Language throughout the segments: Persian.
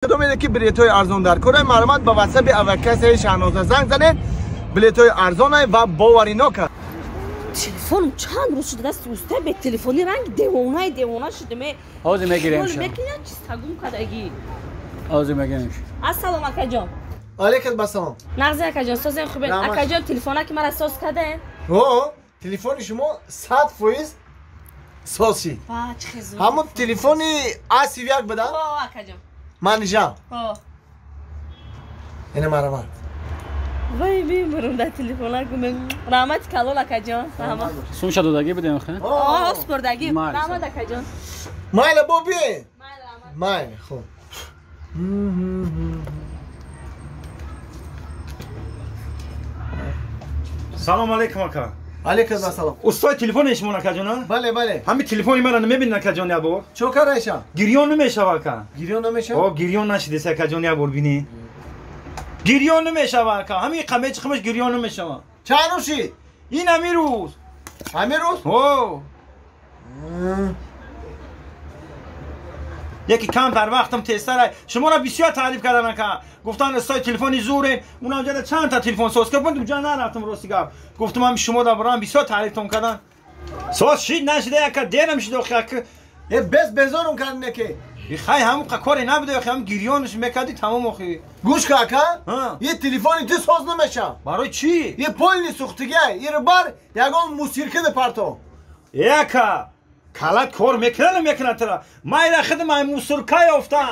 کدوم میده که بلیط‌های ارزان در کره معلومات با واتساپ اوکس شهناز زنگ زنه بلیط‌های ارزانه و باورینا که تلفن چند روز شده دست اوسته به تلفنی رنگ دیوانه شده می آزی میگیریم شما میکنه چیز تگم کداگی آزی میگیریم السلام اکا جان علیکم السلام نغزه اکا جان سازن خوبه اکا جان تلفن که مرا ساز کرده تلفن شما 100% ساز شد چه خزون همون تلفن اسی یک بده اکا جان منجا اینه مرامت وای برم در تلفن کنم رحمت کلال اکا جان رحمت سون شد دادگی بدیم خیلی سپردگی رحمت اکا جان مایل بابی مایل خوب سلام علیکم اکا. علیکم السلام. استاد تلفن شما اکا جان؟ بله. همین تلفن مرا نمیبینن اکا جان یابو؟ چه کارشه؟ گریان نمیشه اکا. گریان نمیشه؟ گریان نشده اکا جان یابو ببینی. گریان نمیشه اکا. همین خمش گریان نمیشه. چند روزی؟ این همین روز. یکی کم در وقتم تستر شما را بسیار تعریف کردن که گفتن استاد تلفنی زوره اون اونجا چند تا تلفن ساز کردم اونجا نرفتم راستی گفتم هم شما را برام بسیار تعریفتون کردن ساز شید نشده که دیرم شده که بس بزارم کردن که خیلی همون کاری نبوده هم گریانش میکردی تمام اخی گوش کاکا یه تلفنی تو ساز نمیشه برای چی یه پایین سوختگی یه بار یگان موسیقی پرتو یکا کلات کار میکنه ترا مایل خدمت موسیقی افتاد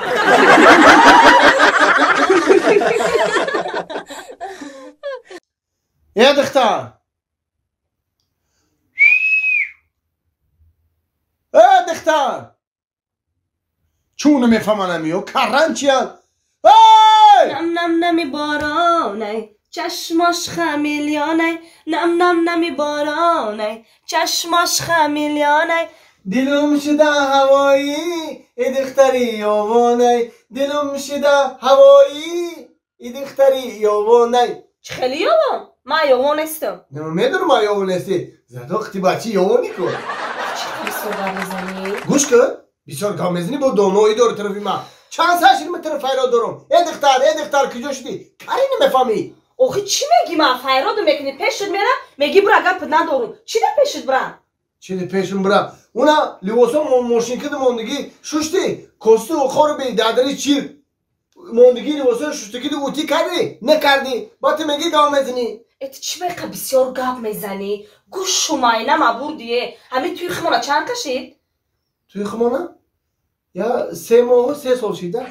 یه دختر چون میفهمم میو کارن چیه نم نمی بارانه چشماش خمیلیانه نم نمی بارانه چشماش خمیلیانه دلم شده هوایی ای دختری یوانه دلم شده هوایی ای دختری یوانه چه خیلی یوان ما یوان استم میدونم ما یوان استی زد وقتی بچی یوانی کن چه صحبت میزنی گوش کن بسیار گام میزنی با دونوی دور طرفی ما چند ساشیر من طرف فیراد دارم ای دختر کجا شدی کاری نمیفهمی اوخی چی میگی ما فیراد میکنی پیشت میرم میگی برو اگر پدن دارم چی ده پیشت برم چی ده پیشم برم اونا لیواسا ماشین کده موندگی شوشتی کسته و خورو بی دادری چیر موندگی لیواسا شوشتی کده اوتی کردی نکردی با تو میگی گام میزنی ایت چی بقیه بسیار گپ میزنی گوش شماینا مبوردیه همین توی خمانه چند کشید توی خمانه یا 3 ماه و 3 سال شیده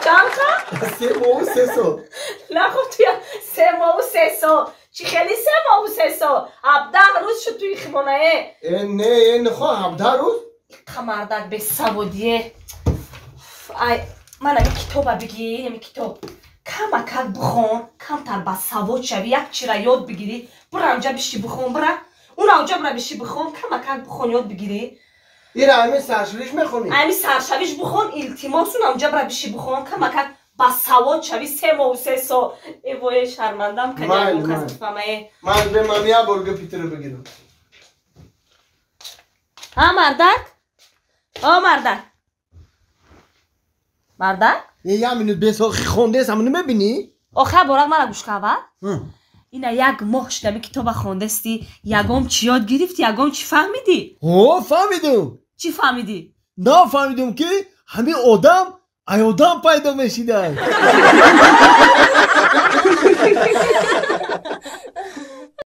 چند خب 3 ماه و 3 سال نه خب توی 3 ماه و 3 سال چی خیلی 3 ماه و 3 سال 17 روز شد توی خمانه نه خواه 17 روز خمردک به سوادیه من اگه کتاب بگی نمی کتاب کم اکل بخون کم تر با سواد شوی یک چی را یاد بگیری برو اونجا بشی بخون برو اون اونجا برو بشی بخون کم اکل بخون یاد بگیری این همین سرشویش میخونی همین سرشویش بخون التماس اون اونجا برو بشی بخون کم اکل با سواد شوی 3 ماه و 3 سال ای وای شرمندم که نگو کس بفهمه من به مامیا برگه پیتر بگیرم مردک یه منوت بسا خونده است همونو میبینی؟ آخه براق مرا گوش کهوه اینا یک ماه شده به کتاب خونده استی یگام چی یاد گرفتی یگام چی فهمیدی؟ فهمیدم چی فهمیدی؟ نه فهمیدم که همه آدم پیدا میشیدن